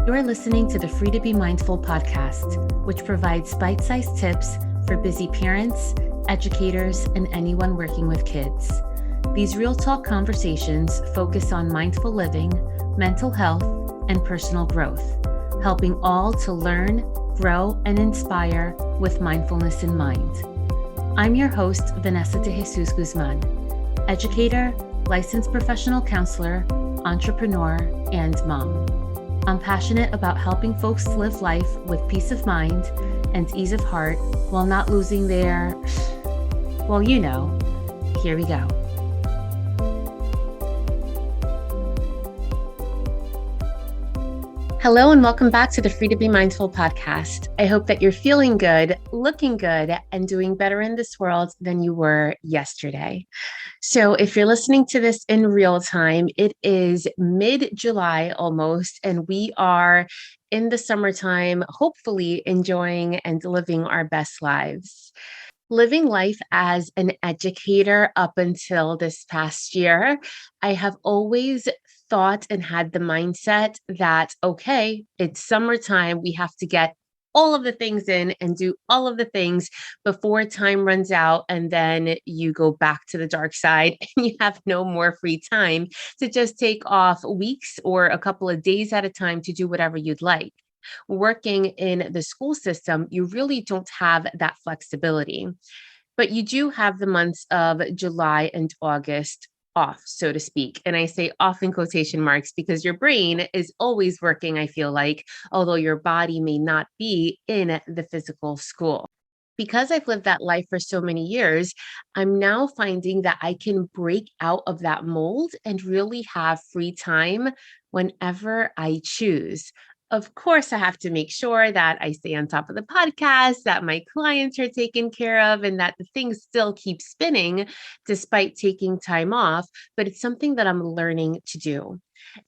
You're listening to the Free to Be Mindful podcast, which provides bite-sized tips for busy parents, educators, and anyone working with kids. These real talk conversations focus on mindful living, mental health, and personal growth, helping all to learn, grow, and inspire with mindfulness in mind. I'm your host, Vanessa de Jesus Guzman, educator, licensed professional counselor, entrepreneur, and mom. I'm passionate about helping folks live life with peace of mind and ease of heart while not losing their, well, you know, here we go. Hello and welcome back to the Free to Be Mindful podcast. I hope that you're feeling good, looking good, and doing better in this world than you were yesterday. So if you're listening to this in real time, it is mid-July almost, and we are in the summertime, hopefully enjoying and living our best lives. Living life as an educator up until this past year, I have always thought and had the mindset that, okay, it's summertime, we have to get all of the things in and do all of the things before time runs out. And then you go back to the dark side and you have no more free time to just take off weeks or a couple of days at a time to do whatever you'd like. Working in the school system, you really don't have that flexibility, but you do have the months of July and August off, so to speak. And I say off in quotation marks because your brain is always working, I feel like, although your body may not be in the physical school. Because I've lived that life for so many years, I'm now finding that I can break out of that mold and really have free time whenever I choose. Of course, I have to make sure that I stay on top of the podcast, that my clients are taken care of, and that the things still keep spinning despite taking time off. But it's something that I'm learning to do.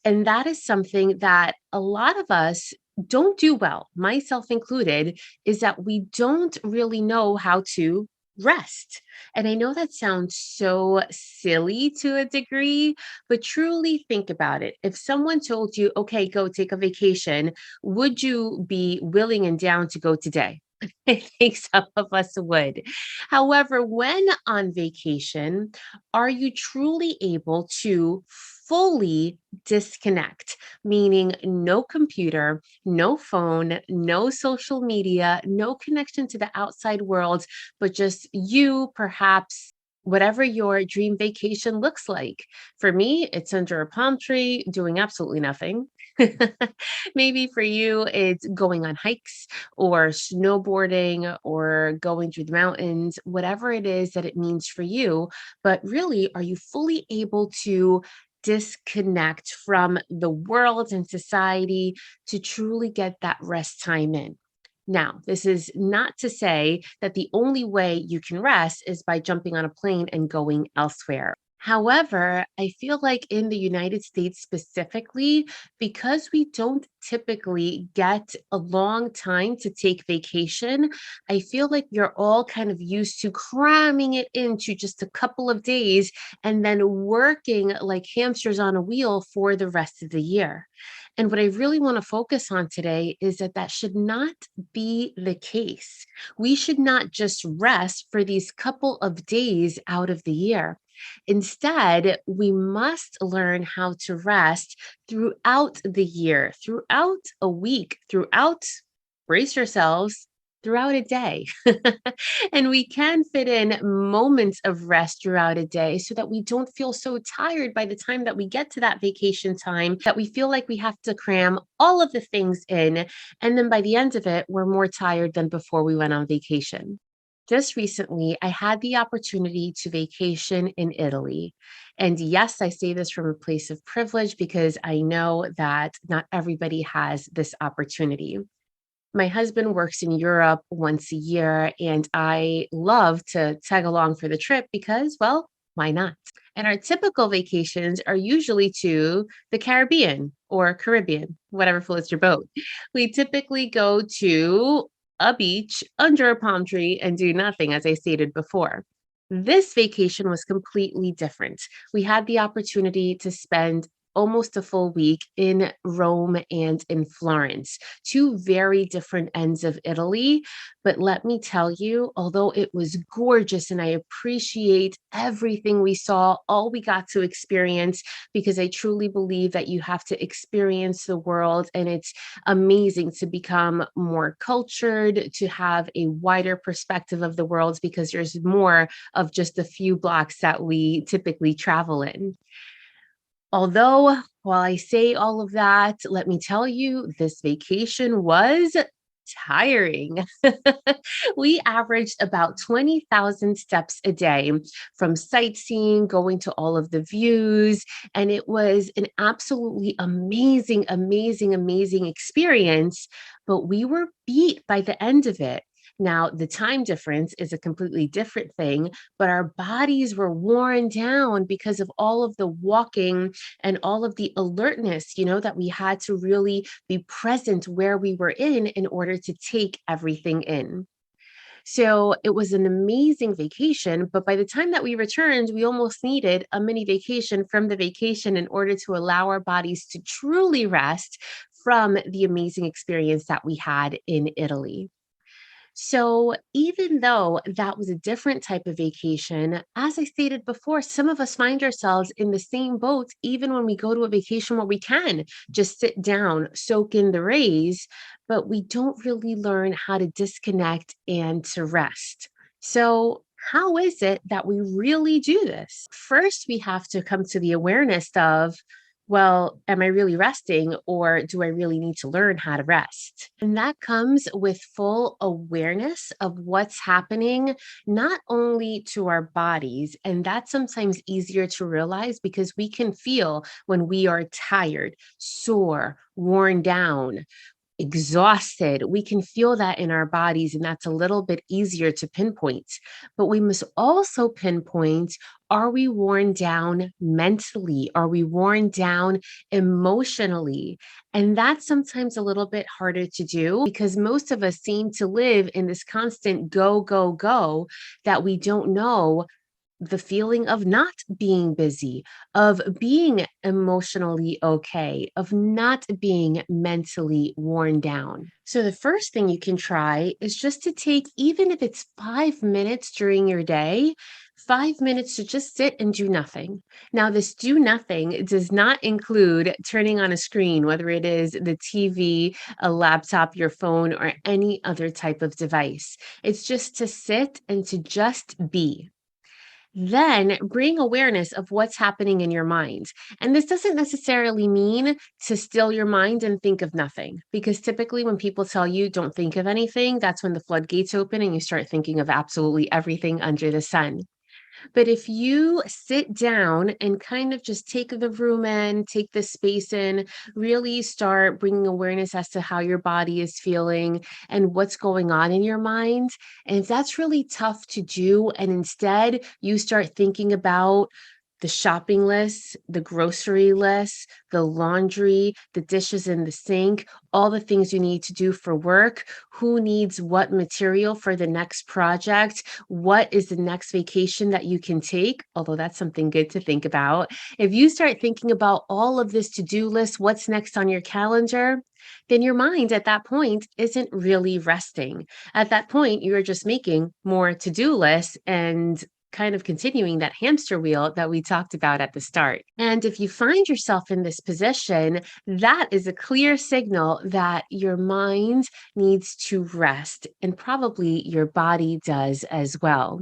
And that is something that a lot of us don't do well, myself included, is that we don't really know how to rest. And I know that sounds so silly to a degree, but truly think about it. If someone told you, okay, go take a vacation, would you be willing and down to go today? I think some of us would. However, when on vacation, are you truly able to fully disconnect, meaning no computer, no phone, no social media, no connection to the outside world, but just you, perhaps whatever your dream vacation looks like? For me, it's under a palm tree doing absolutely nothing. Maybe for you, it's going on hikes or snowboarding or going through the mountains, whatever it is that it means for you. But really, are you fully able to disconnect from the world and society to truly get that rest time in? Now, this is not to say that the only way you can rest is by jumping on a plane and going elsewhere. However, I feel like in the United States specifically, because we don't typically get a long time to take vacation, I feel like you're all kind of used to cramming it into just a couple of days and then working like hamsters on a wheel for the rest of the year. And what I really want to focus on today is that that should not be the case. We should not just rest for these couple of days out of the year. Instead, we must learn how to rest throughout the year, throughout a week, throughout, brace yourselves, throughout a day. And we can fit in moments of rest throughout a day so that we don't feel so tired by the time that we get to that vacation time that we feel like we have to cram all of the things in. And then by the end of it, we're more tired than before we went on vacation. Just recently, I had the opportunity to vacation in Italy. And yes, I say this from a place of privilege because I know that not everybody has this opportunity. My husband works in Europe once a year, and I love to tag along for the trip because, well, why not? And our typical vacations are usually to the Caribbean or Caribbean, whatever floats your boat. We typically go to a beach under a palm tree and do nothing, as I stated before. This vacation was completely different. We had the opportunity to spend almost a full week in Rome and in Florence, two very different ends of Italy. But let me tell you, although it was gorgeous and I appreciate everything we saw, all we got to experience, because I truly believe that you have to experience the world, and it's amazing to become more cultured, to have a wider perspective of the world, because there's more of just a few blocks that we typically travel in. Although, while I say all of that, let me tell you, this vacation was tiring. We averaged about 20,000 steps a day from sightseeing, going to all of the views, and it was an absolutely amazing, amazing, amazing experience. But we were beat by the end of it. Now, the time difference is a completely different thing, but our bodies were worn down because of all of the walking and all of the alertness, that we had to really be present where we were in order to take everything in. So it was an amazing vacation, but by the time that we returned, we almost needed a mini vacation from the vacation in order to allow our bodies to truly rest from the amazing experience that we had in Italy. So, even though that was a different type of vacation, as I stated before, some of us find ourselves in the same boat, even when we go to a vacation where we can just sit down, soak in the rays, but we don't really learn how to disconnect and to rest. So, how is it that we really do this? First, we have to come to the awareness of, well, am I really resting, or do I really need to learn how to rest? And that comes with full awareness of what's happening, not only to our bodies, and that's sometimes easier to realize because we can feel when we are tired, sore, worn down, exhausted. We can feel that in our bodies, and that's a little bit easier to pinpoint. But we must also pinpoint, are we worn down mentally? Are we worn down emotionally? And that's sometimes a little bit harder to do because most of us seem to live in this constant go, go, go that we don't know the feeling of not being busy, of being emotionally okay, of not being mentally worn down. So, the first thing you can try is just to take, even if it's 5 minutes during your day, 5 minutes to just sit and do nothing. Now, this do nothing does not include turning on a screen, whether it is the TV, a laptop, your phone, or any other type of device. It's just to sit and to just be. Then bring awareness of what's happening in your mind. And this doesn't necessarily mean to still your mind and think of nothing, because typically when people tell you don't think of anything, that's when the floodgates open and you start thinking of absolutely everything under the sun. But if you sit down and kind of just take the room in, take the space in, really start bringing awareness as to how your body is feeling and what's going on in your mind. And if that's really tough to do, and instead you start thinking about the shopping list, the grocery list, the laundry, the dishes in the sink, all the things you need to do for work, who needs what material for the next project, what is the next vacation that you can take, although that's something good to think about. If you start thinking about all of this to-do list, what's next on your calendar, then your mind at that point isn't really resting. At that point, you're just making more to-do lists and kind of continuing that hamster wheel that we talked about at the start. And if you find yourself in this position, that is a clear signal that your mind needs to rest, and probably your body does as well.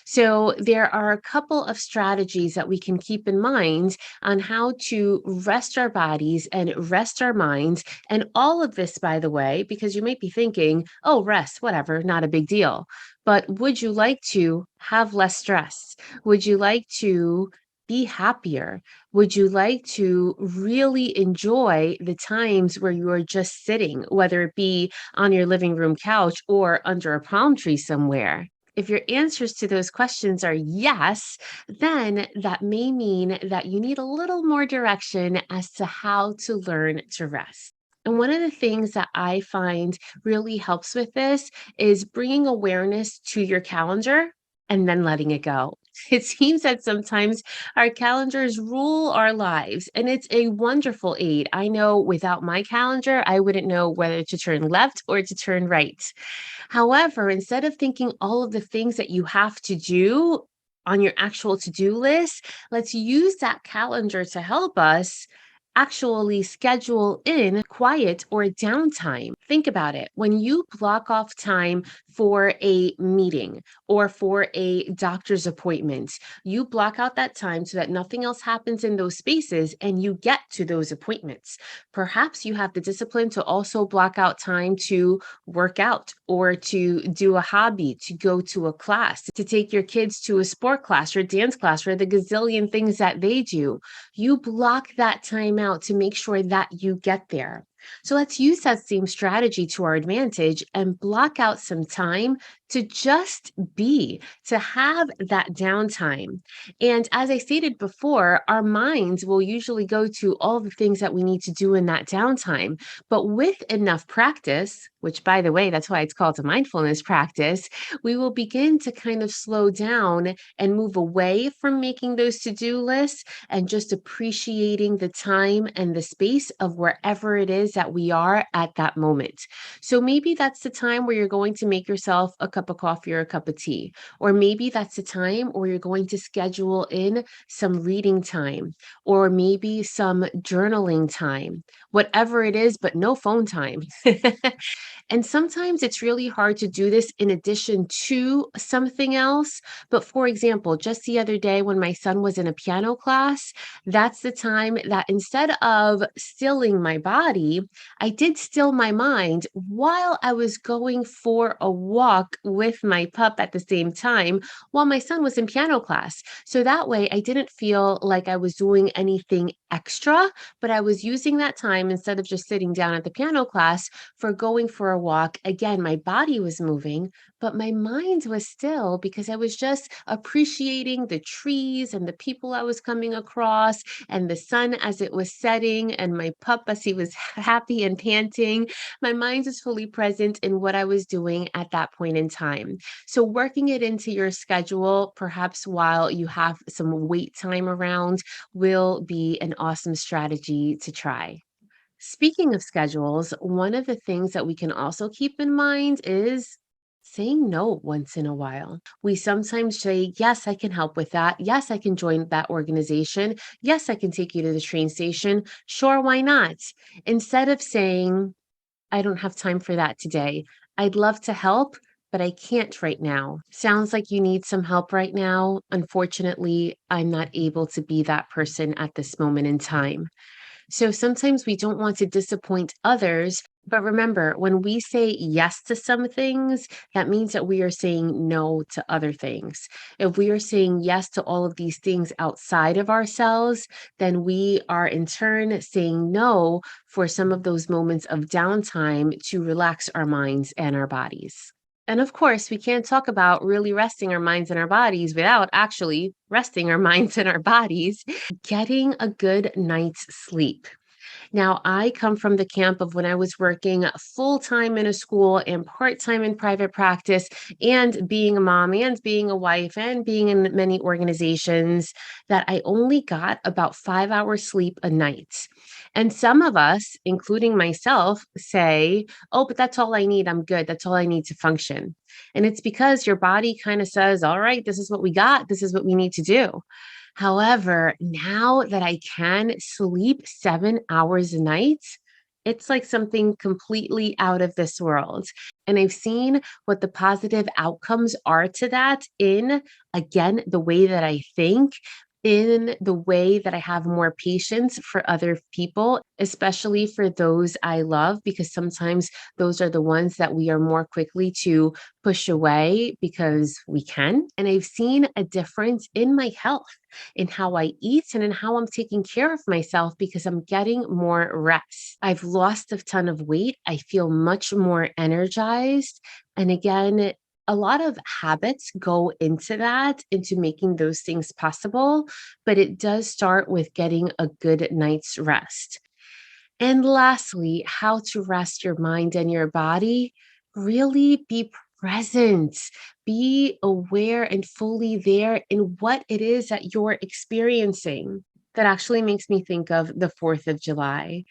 So, there are a couple of strategies that we can keep in mind on how to rest our bodies and rest our minds. And all of this, by the way, because you might be thinking, oh, rest, whatever, not a big deal. But would you like to have less stress? Would you like to be happier? Would you like to really enjoy the times where you are just sitting, whether it be on your living room couch or under a palm tree somewhere? If your answers to those questions are yes, then that may mean that you need a little more direction as to how to learn to rest. And one of the things that I find really helps with this is bringing awareness to your calendar and then letting it go. It seems that sometimes our calendars rule our lives, and it's a wonderful aid. I know without my calendar, I wouldn't know whether to turn left or to turn right. However, instead of thinking all of the things that you have to do on your actual to do list, let's use that calendar to help us actually schedule in quiet or downtime. Think about it. When you block off time for a meeting or for a doctor's appointment, you block out that time so that nothing else happens in those spaces and you get to those appointments. Perhaps you have the discipline to also block out time to work out or to do a hobby, to go to a class, to take your kids to a sport class or dance class or the gazillion things that they do. You block that time out to make sure that you get there. So let's use that same strategy to our advantage and block out some time to just be, to have that downtime. And as I stated before, our minds will usually go to all the things that we need to do in that downtime. But with enough practice, which by the way, that's why it's called a mindfulness practice, we will begin to kind of slow down and move away from making those to-do lists and just appreciating the time and the space of wherever it is that we are at that moment. So maybe that's the time where you're going to make yourself a cup of coffee or a cup of tea. Or maybe that's the time where you're going to schedule in some reading time or maybe some journaling time, whatever it is, but no phone time. And sometimes it's really hard to do this in addition to something else. But for example, just the other day when my son was in a piano class, that's the time that instead of stilling my body, I did still my mind while I was going for a walk with my pup at the same time while my son was in piano class. So that way I didn't feel like I was doing anything extra, but I was using that time instead of just sitting down at the piano class for going for a walk. Again, my body was moving, but my mind was still because I was just appreciating the trees and the people I was coming across and the sun as it was setting and my pup as he was happy and panting. My mind was fully present in what I was doing at that point in time. So working it into your schedule, perhaps while you have some wait time around, will be an awesome strategy to try. Speaking of schedules, one of the things that we can also keep in mind is saying no once in a while. We sometimes say, yes, I can help with that. Yes, I can join that organization. Yes, I can take you to the train station. Sure, why not? Instead of saying, I don't have time for that today. I'd love to help, but I can't right now. Sounds like you need some help right now. Unfortunately, I'm not able to be that person at this moment in time. So sometimes we don't want to disappoint others. But remember, when we say yes to some things, that means that we are saying no to other things. If we are saying yes to all of these things outside of ourselves, then we are in turn saying no for some of those moments of downtime to relax our minds and our bodies. And of course, we can't talk about really resting our minds and our bodies without actually resting our minds and our bodies, getting a good night's sleep. Now, I come from the camp of when I was working full time in a school and part time in private practice, and being a mom and being a wife and being in many organizations, that I only got about 5 hours sleep a night. And some of us, including myself, say, oh, but that's all I need. I'm good. That's all I need to function. And it's because your body kind of says, all right, this is what we got. This is what we need to do. However, now that I can sleep 7 hours a night, it's like something completely out of this world. And I've seen what the positive outcomes are to that in, again, the way that I think, in the way that I have more patience for other people, especially for those I love, because sometimes those are the ones that we are more quickly to push away because we can. And I've seen a difference in my health, in how I eat and in how I'm taking care of myself because I'm getting more rest. I've lost a ton of weight. I feel much more energized. And again, a lot of habits go into that, into making those things possible, but it does start with getting a good night's rest. And lastly, how to rest your mind and your body. Really be present. be aware and fully there in what it is that you're experiencing. That actually makes me think of the 4th of July.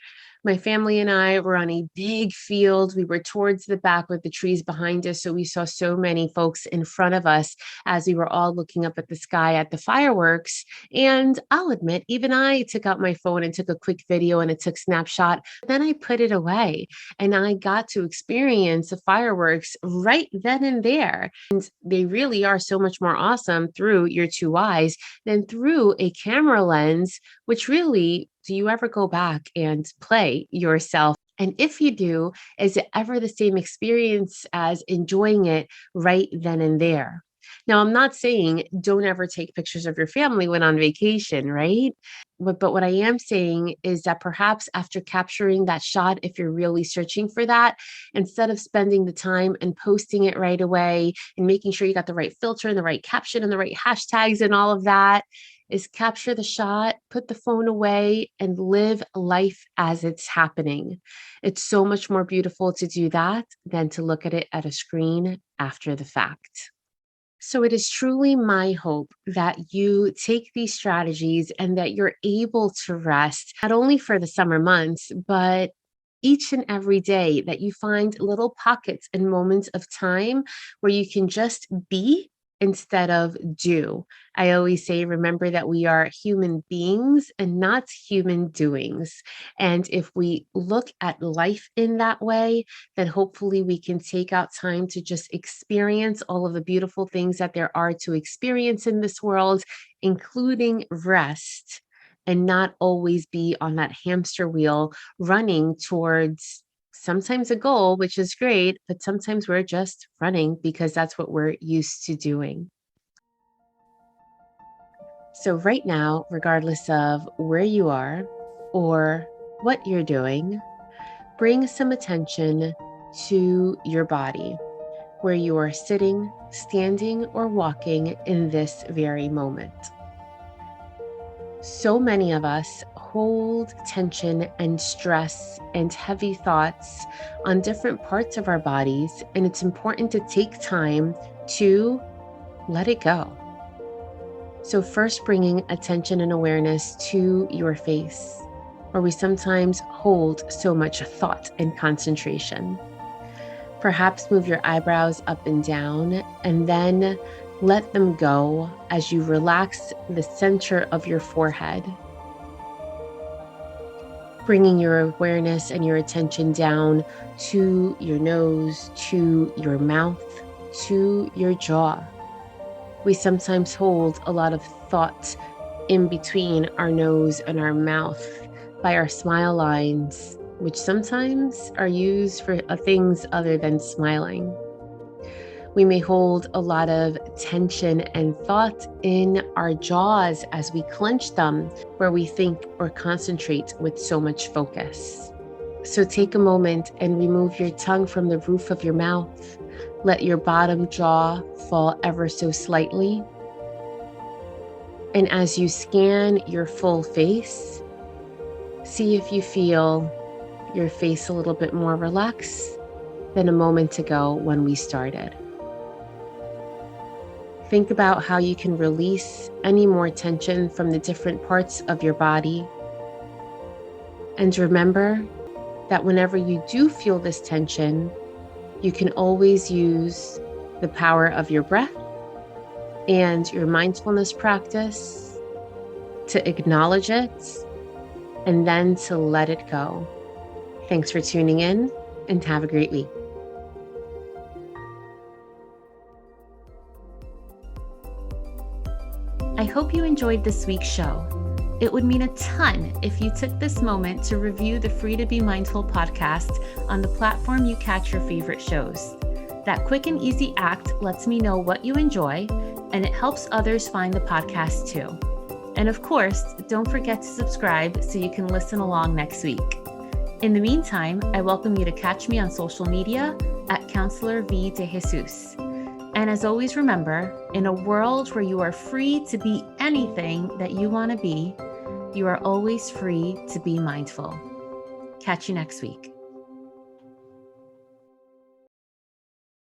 My family and I were on a big field. We were towards the back with the trees behind us. So we saw so many folks in front of us as we were all looking up at the sky at the fireworks. And I'll admit, even I took out my phone and took a quick video and it took snapshot. Then I put it away and I got to experience the fireworks right then and there. And they really are so much more awesome through your two eyes than through a camera lens, which really, do you ever go back and play yourself? And if you do, is it ever the same experience as enjoying it right then and there? Now, I'm not saying don't ever take pictures of your family when on vacation, right? But what I am saying is that perhaps after capturing that shot, if you're really searching for that, instead of spending the time and posting it right away and making sure you got the right filter and the right caption and the right hashtags and all of that, is capture the shot, put the phone away, and live life as it's happening. It's so much more beautiful to do that than to look at it at a screen after the fact. So it is truly my hope that you take these strategies and that you're able to rest, not only for the summer months, but each and every day, that you find little pockets and moments of time where you can just be instead of do. I always say, remember that we are human beings and not human doings. And if we look at life in that way, then hopefully we can take out time to just experience all of the beautiful things that there are to experience in this world, including rest, and not always be on that hamster wheel running towards sometimes a goal, which is great, but sometimes we're just running because that's what we're used to doing. So right now, regardless of where you are or what you're doing, bring some attention to your body, where you are sitting, standing, or walking in this very moment. So many of us hold tension and stress and heavy thoughts on different parts of our bodies, and it's important to take time to let it go. So first, bringing attention and awareness to your face, where we sometimes hold so much thought and concentration. Perhaps move your eyebrows up and down, and then let them go as you relax the center of your forehead. Bringing your awareness and your attention down to your nose, to your mouth, to your jaw. We sometimes hold a lot of thought in between our nose and our mouth by our smile lines, which sometimes are used for things other than smiling. We may hold a lot of tension and thought in our jaws as we clench them, where we think or concentrate with so much focus. So take a moment and remove your tongue from the roof of your mouth. Let your bottom jaw fall ever so slightly. And as you scan your full face, see if you feel your face a little bit more relaxed than a moment ago when we started. Think about how you can release any more tension from the different parts of your body. And remember that whenever you do feel this tension, you can always use the power of your breath and your mindfulness practice to acknowledge it and then to let it go. Thanks for tuning in and have a great week. I hope you enjoyed this week's show. It would mean a ton if you took this moment to review the Free to Be Mindful podcast on the platform you catch your favorite shows. That quick and easy act lets me know what you enjoy, and it helps others find the podcast too. And of course, don't forget to subscribe so you can listen along next week. In the meantime, I welcome you to catch me on social media at Counselor V de Jesus. And as always, remember, in a world where you are free to be anything that you want to be, you are always free to be mindful. Catch you next week.